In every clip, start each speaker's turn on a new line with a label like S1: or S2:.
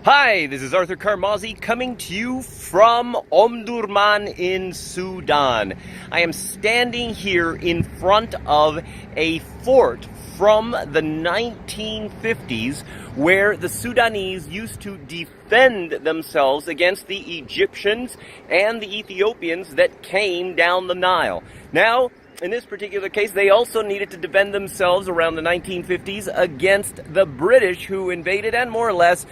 S1: Hi, this is Arthur Carmazzi coming to you from Omdurman in Sudan. I am standing here in front of a fort from the 1950s where the Sudanese used to defend themselves against the Egyptians and the Ethiopians that came down the Nile. Now, in this particular case, they also needed to defend themselves around the 1950s against the British, who invaded and more or less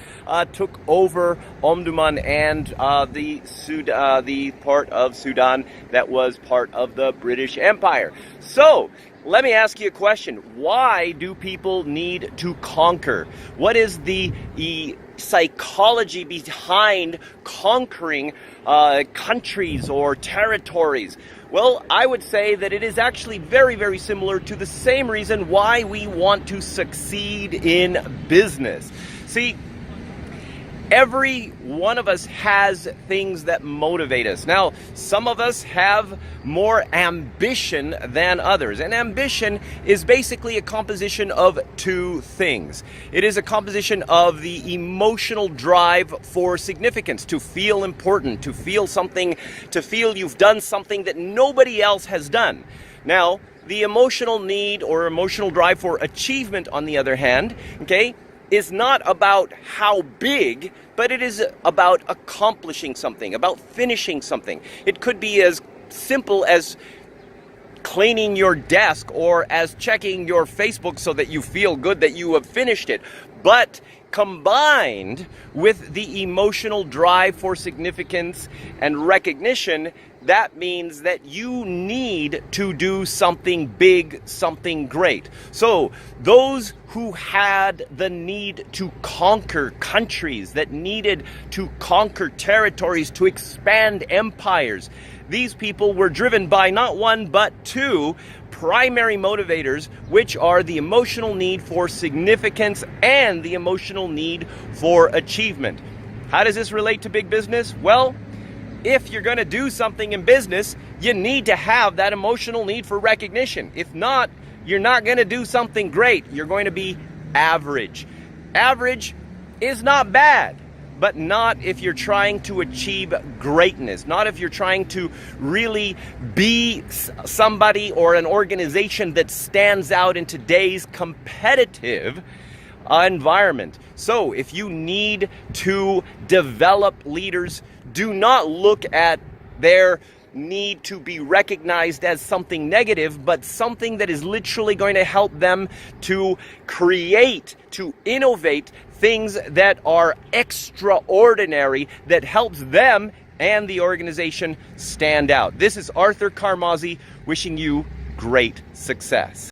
S1: took over Omdurman and the part of Sudan that was part of the British Empire. So, let me ask you a question. Why do people need to conquer? What is the psychology behind conquering countries or territories? Well, I would say that it is actually very, very similar to the same reason why we want to succeed in business. See, every one of us has things that motivate us. Now, some of us have more ambition than others. And ambition is basically a composition of two things. It is a composition of the emotional drive for significance, to feel important, to feel something, to feel you've done something that nobody else has done. Now, the emotional need or emotional drive for achievement, on the other hand, is not about how big, but it is about accomplishing something, about finishing something. It could be as simple as cleaning your desk or as checking your Facebook so that you feel good that you have finished it. But combined with the emotional drive for significance and recognition, that means that you need to do something big, something great. So those who had the need to conquer countries, that needed to conquer territories, to expand empires, these people were driven by not one but two primary motivators, which are the emotional need for significance and the emotional need for achievement. How does this relate to big business? Well, if you're going to do something in business, you need to have that emotional need for recognition. If not, you're not going to do something great. You're going to be average. Average is not bad, but not if you're trying to achieve greatness, not if you're trying to really be somebody or an organization that stands out in today's competitive environment. So if you need to develop leaders, do not look at their need to be recognized as something negative, but something that is literally going to help them to create, to innovate things that are extraordinary, that helps them and the organization stand out. This is Arthur Carmazzi wishing you great success.